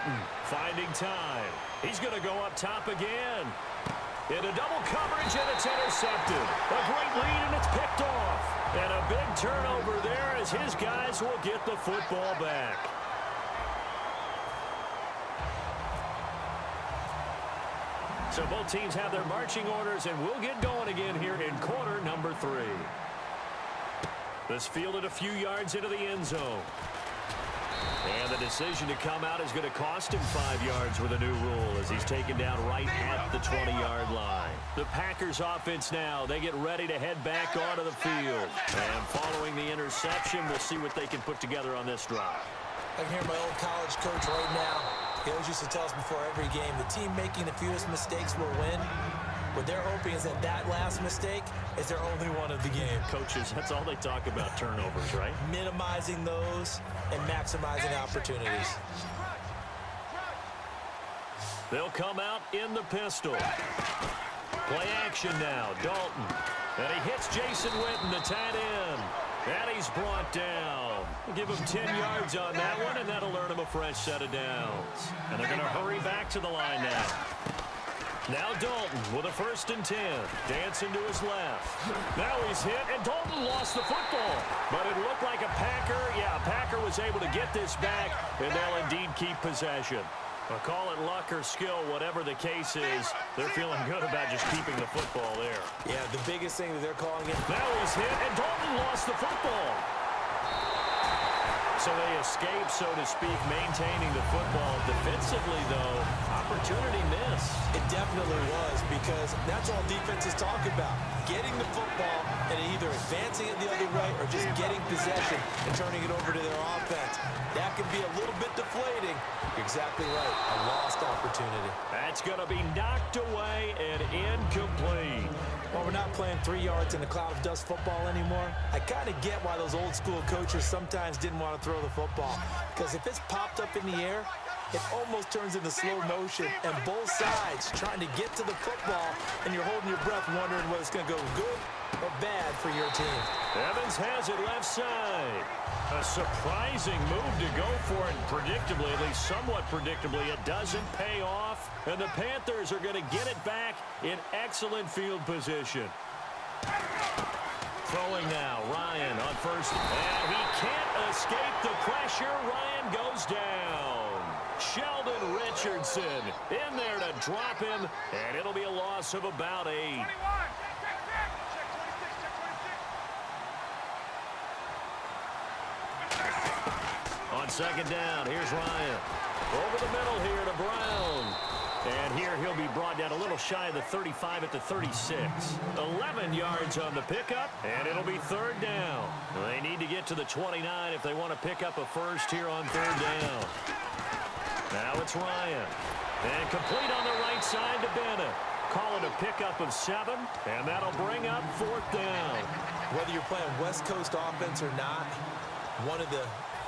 Dalton finding time. He's going to go up top again. Into double coverage, and it's intercepted. A great lead, and it's picked off. And a big turnover there as his guys will get the football back. So both teams have their marching orders, and we'll get going again here in quarter number 3. This fielded a few yards into the end zone. And the decision to come out is going to cost him 5 yards with a new rule as he's taken down right at the 20-yard line. The Packers offense now, they get ready to head back onto the field. And following the interception, we'll see what they can put together on this drive. I can hear my old college coach right now. He always used to tell us before every game, the team making the fewest mistakes will win. What they're hoping is that last mistake is their only one of the game. Coaches, that's all they talk about, turnovers, right? Minimizing those and maximizing opportunities. They'll come out in the pistol. Play action now, Dalton. And he hits Jason Witten, the tight end. And he's brought down. Give him 10 yards on that one, and that'll earn him a fresh set of downs. And they're going to hurry back to the line now. Now Dalton with a 1st and 10. Dancing to his left. Now he's hit, and Dalton lost the football. But it looked like a Packer was able to get this back, and they'll indeed keep possession. I'll call it luck or skill, whatever the case is. They're feeling good about just keeping the football there. Yeah, the biggest thing that they're calling it. Now he's hit, and Dalton lost the football. So they escape, so to speak, maintaining the football. Defensively, though, opportunity missed. It definitely was, because that's all defenses talk about. Getting the football and either advancing it the other way or just getting possession and turning it over to their offense. That can be a little bit deflating. You're exactly right. A lost opportunity. That's going to be knocked away and incomplete. Well, we're not playing 3 yards in a cloud of dust football anymore. I kind of get why those old school coaches sometimes didn't want to throw the football. Because if it's popped up in the air, it almost turns into slow motion. And both sides trying to get to the football, and you're holding your breath wondering whether it's going to go good or bad for your team. Evans has it left side. A surprising move to go for it. Predictably, at least somewhat predictably, it doesn't pay off. And the Panthers are going to get it back in excellent field position. Throwing now, Ryan on 1st. And he can't escape the pressure. Ryan goes down. Sheldon Richardson in there to drop him. And it'll be a loss of about 8. On 2nd down, here's Ryan. Over the middle here to Brown. And here he'll be brought down a little shy of the 35 at the 36. 11 yards on the pickup, and it'll be 3rd down. They need to get to the 29 if they want to pick up a first here on 3rd down. Now it's Ryan. And complete on the right side to Bennett. Call it a pickup of 7, and that'll bring up 4th down. Whether you're playing West Coast offense or not, one of the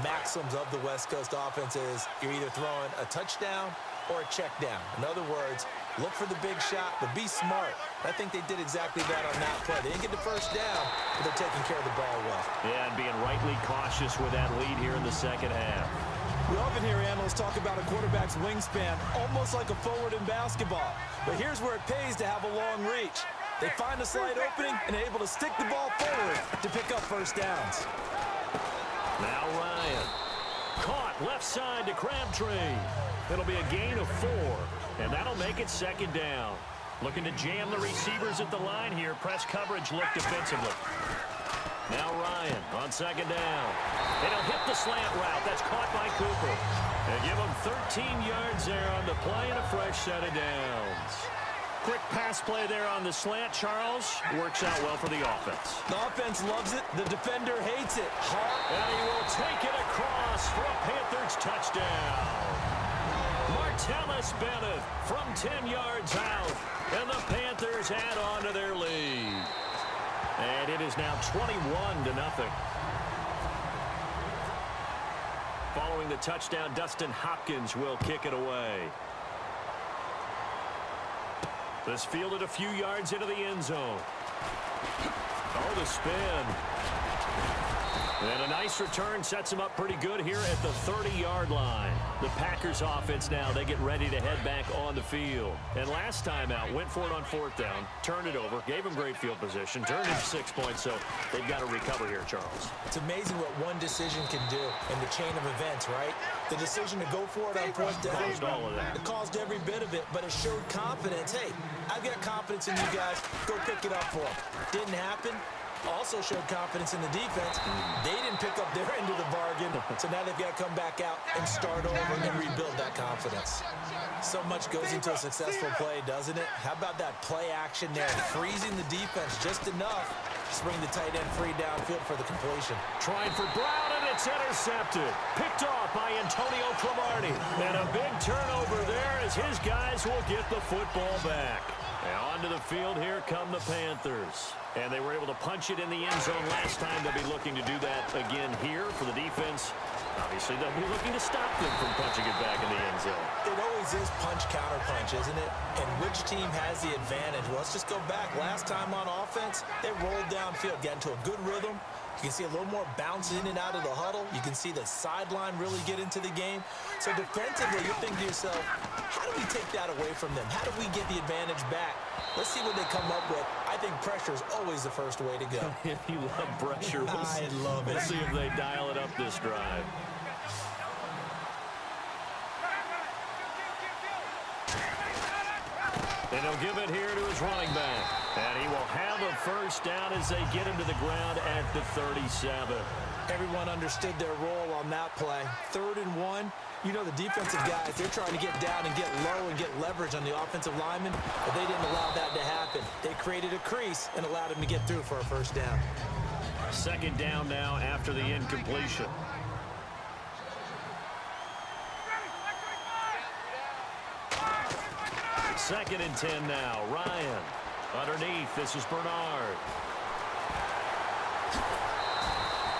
maxims of the West Coast offense is you're either throwing a touchdown or a check down. In other words, look for the big shot, but be smart. I think they did exactly that on that play. They didn't get the 1st down, but they're taking care of the ball well. Yeah, and being rightly cautious with that lead here in the 2nd half. We often hear analysts talk about a quarterback's wingspan almost like a forward in basketball. But here's where it pays to have a long reach. They find a slight opening and are able to stick the ball forward to pick up 1st downs. Now Ryan. Caught left side to Crabtree. It'll be a gain of 4, and that'll make it 2nd down. Looking to jam the receivers at the line here. Press coverage look defensively. Now Ryan on 2nd down. And he'll hit the slant route. That's caught by Cooper. And give him 13 yards there on the play and a fresh set of downs. Quick pass play there on the slant, Charles. Works out well for the offense. The offense loves it. The defender hates it. And he will take it across for a Panthers touchdown. Martellus Bennett from 10 yards out. And the Panthers add on to their lead. And it is now 21-0. Following the touchdown, Dustin Hopkins will kick it away. This fielded a few yards into the end zone. Oh, the spin. And a nice return sets them up pretty good here at the 30-yard line. The Packers offense now, they get ready to head back on the field. And last time out, went for it on 4th down, turned it over, gave them great field position, turned it 6 points, so they've got to recover here, Charles. It's amazing what one decision can do in the chain of events, right? The decision to go for it on 4th down. Caused all of that. It caused every bit of it, but it showed confidence. Hey, I've got confidence in you guys. Go pick it up for them. Didn't happen. Also showed confidence in the defense. They didn't pick up their end of the bargain, so now they've got to come back out and start over and rebuild that confidence. So much goes into a successful play, doesn't it? How about that play action there, freezing the defense just enough to bring the tight end free downfield for the completion. Trying for Brown, and it's intercepted. Picked off by Antonio Cromartie. And a big turnover there as his guys will get the football back. Now onto the field, here come the Panthers. And they were able to punch it in the end zone last time. They'll be looking to do that again here for the defense. Obviously, they'll be looking to stop them from punching it back in the end zone. It always is punch-counter-punch, isn't it? And which team has the advantage? Well, let's just go back. Last time on offense, they rolled downfield, got into a good rhythm. You can see a little more bounce in and out of the huddle. You can see the sideline really get into the game. So defensively, you're thinking to yourself, how do we take that away from them? How do we get the advantage back? Let's see what they come up with. I think pressure is always the first way to go. You love pressure. I love it. We'll see if they dial it up this drive. And he'll give it here to his running back. And he will have a first down as they get him to the ground at the 37. Everyone understood their role on that play. 3rd and 1. You know the defensive guys, they're trying to get down and get low and get leverage on the offensive lineman, but they didn't allow that to happen. They created a crease and allowed him to get through for a first down. 2nd down now after the incompletion. Second and 10 now. Ryan underneath. This is Bernard.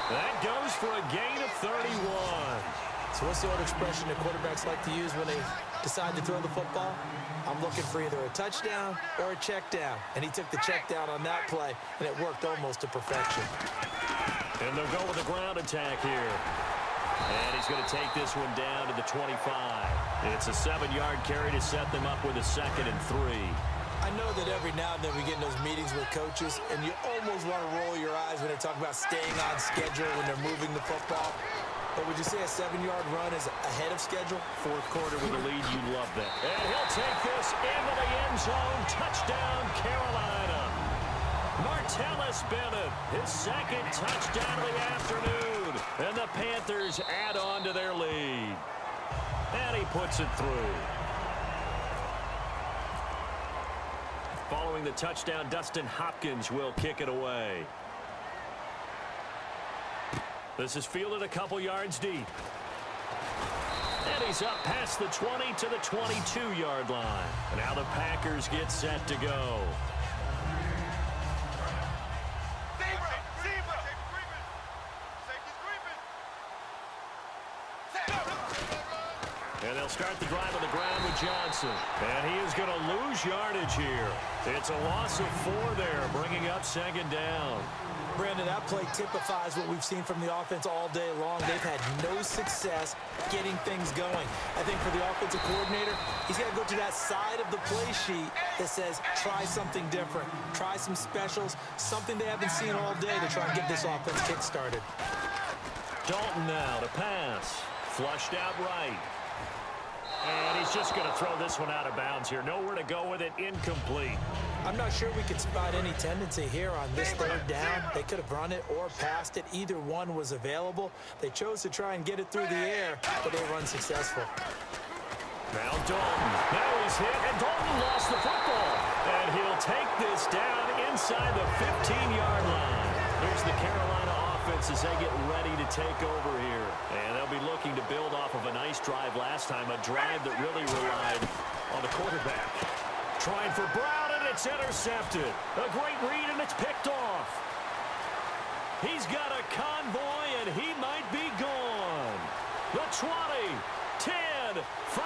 That goes for a gain of 31. So what's the old expression that quarterbacks like to use when they decide to throw the football? I'm looking for either a touchdown or a check down. And he took the check down on that play, and it worked almost to perfection. And they'll go with a ground attack here. And he's going to take this one down to the 25. It's a 7-yard carry to set them up with a 2nd and 3. I know that every now and then we get in those meetings with coaches, and you almost want to roll your eyes when they talk about staying on schedule when they're moving the football. But would you say a 7-yard run is ahead of schedule? 4th quarter with a lead, you love that. And he'll take this into the end zone. Touchdown, Carolina. Martellus Bennett, his 2nd touchdown of the afternoon. And the Panthers add on to their lead. And he puts it through. Following the touchdown, Dustin Hopkins will kick it away. This is fielded a couple yards deep. And he's up past the 20 to the 22-yard line. And now the Packers get set to go. And they'll start the drive on the ground with Johnson. And he is going to lose yardage here. It's a loss of 4 there, bringing up 2nd down. Brandon, that play typifies what we've seen from the offense all day long. They've had no success getting things going. I think for the offensive coordinator, he's got to go to that side of the play sheet that says, try something different. Try some specials, something they haven't seen all day to try and get this offense kick-started. Dalton now to pass. Flushed out right. And he's just going to throw this one out of bounds here. Nowhere to go with it. Incomplete. I'm not sure we could spot any tendency here on this 3rd down. They could have run it or passed it. Either one was available. They chose to try and get it through the air, but they were unsuccessful. Now Dalton. Now he's hit, and Dalton lost the football. And he'll take this down inside the 15-yard line. Here's the Carolina offense as they get ready to take over here. And they'll be looking to build off of a nice drive last time, a drive that really relied on the quarterback. Trying for Brown, and it's intercepted. A great read, and it's picked off. He's got a convoy, and he might be gone. The 20, 10, 5,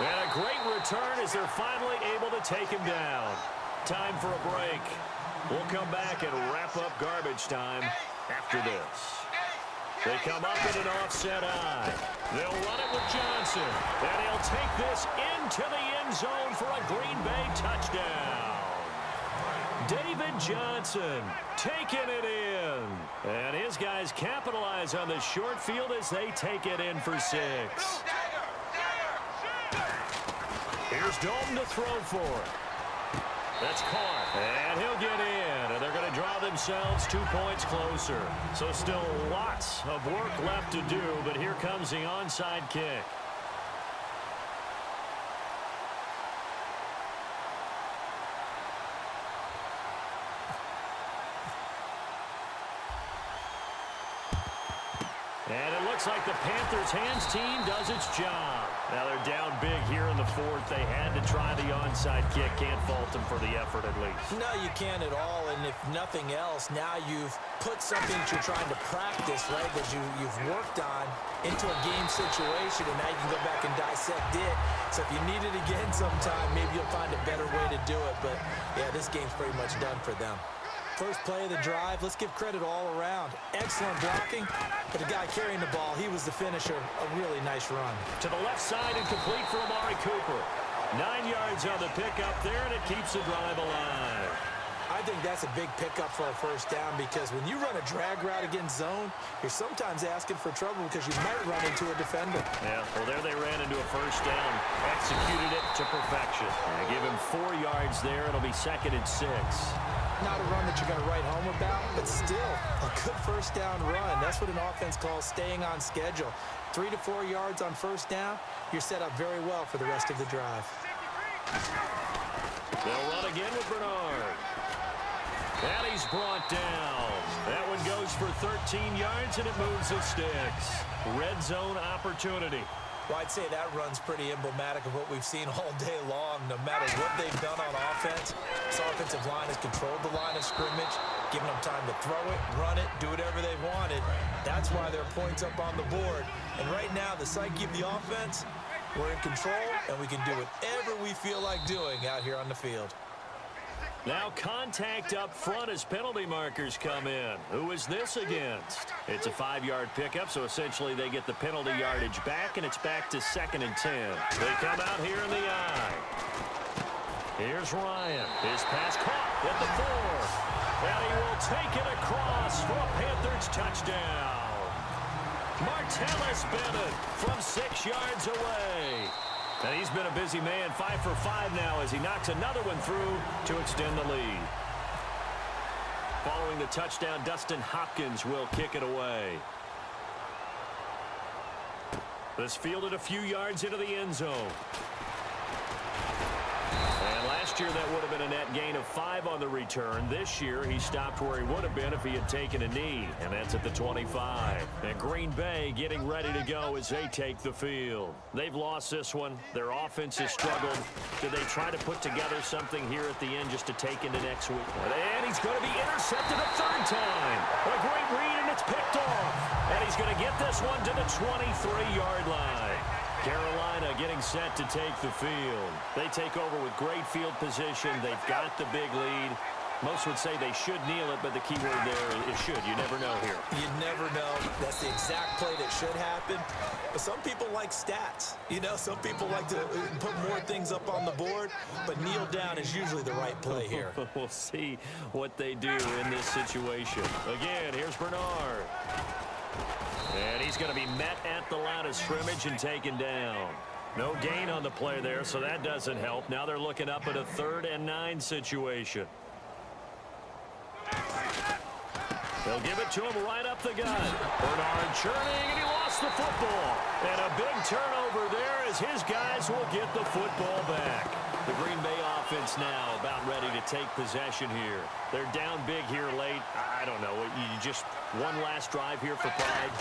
and a great return as they're finally able to take him down. Time for a break. We'll come back and wrap up garbage time after this. They come up in an offset eye. They'll run it with Johnson. And he'll take this into the end zone for a Green Bay touchdown. David Johnson taking it in. And his guys capitalize on the short field as they take it in for 6. Here's Dalton to throw for it. That's caught, and he'll get in, and they're going to draw themselves 2 points closer. So still lots of work left to do, but here comes the onside kick. And it looks like the Panthers' hands team does its job. Now they're down big here in the 4th. They had to try the onside kick. Can't fault them for the effort at least. No, you can't at all. And if nothing else, now you've put something that you're trying to practice, right, that you've worked on into a game situation, and now you can go back and dissect it. So if you need it again sometime, maybe you'll find a better way to do it. But, yeah, this game's pretty much done for them. First play of the drive, let's give credit all around. Excellent blocking, but the guy carrying the ball, he was the finisher. A really nice run. To the left side and complete for Amari Cooper. 9 yards on the pickup there, and it keeps the drive alive. I think that's a big pickup for a first down because when you run a drag route against zone, you're sometimes asking for trouble because you might run into a defender. Yeah, well, there they ran into a first down. Executed it to perfection. And give him 4 yards there. It'll be 2nd and 6. Not a run that you're going to write home about, but still a good first down run. That's what an offense calls staying on schedule. 3 to 4 yards on first down, you're set up very well for the rest of the drive. They'll run again with Bernard. And he's brought down. That one goes for 13 yards, and it moves the sticks. Red zone opportunity. Well, I'd say that run's pretty emblematic of what we've seen all day long. No matter what they've done on offense, this offensive line has controlled the line of scrimmage, giving them time to throw it, run it, do whatever they wanted. That's why there are points up on the board. And right now, the psyche of the offense, we're in control, and we can do whatever we feel like doing out here on the field. Now contact up front as penalty markers come in. Who is this against? It's a 5-yard pickup, so essentially they get the penalty yardage back, and it's back to 2nd and 10. They come out here in the eye. Here's Ryan. His pass caught at the 4. And he will take it across for a Panthers touchdown. Martellus Bennett from 6 yards away. And he's been a busy man, 5 for 5 now as he knocks another one through to extend the lead. Following the touchdown, Dustin Hopkins will kick it away. This fielded a few yards into the end zone. And last year that would have been a net gain of 5 on the return. This year he stopped where he would have been if he had taken a knee, and that's at the 25. And Green Bay getting ready to go as they take the field. They've lost this one. Their offense has struggled. Do they try to put together something here at the end just to take into next week? And he's going to be intercepted a 3rd time. A great read, and it's picked off. And he's going to get this one to the 23-yard line. Carolina getting set to take the field. They take over with great field position. They've got the big lead. Most would say they should kneel it, but the key word there is should. You never know here. You never know. That's the exact play that should happen. But some people like stats. You know, some people like to put more things up on the board, but kneel down is usually the right play here. We'll see what they do in this situation. Again, here's Bernard. And he's going to be met at the line of scrimmage and taken down. No gain on the play there, so that doesn't help. Now they're looking up at a 3rd and 9 situation. They'll give it to him right up the gut. Bernard churning, and he lost the football. And a big turnover there as his guys will get the football back. The Green Bay offense now about ready to take possession here. They're down big here late. I don't know. You just one last drive here for pride.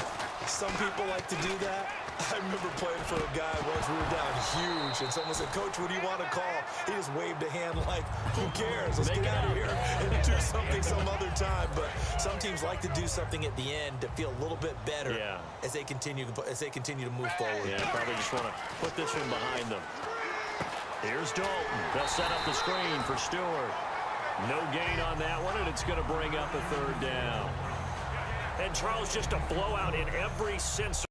Some people like to do that. I remember playing for a guy once we were down huge, and someone said, "Coach, what do you want to call?" He just waved a hand like, "Who cares? Let's get out of here and do something some other time." But some teams like to do something at the end to feel a little bit better as they continue to move forward. Yeah, probably just want to put this one behind them. Here's Dalton. They'll set up the screen for Stewart. No gain on that one, and it's going to bring up a 3rd down. And Charles, just a blowout in every sense.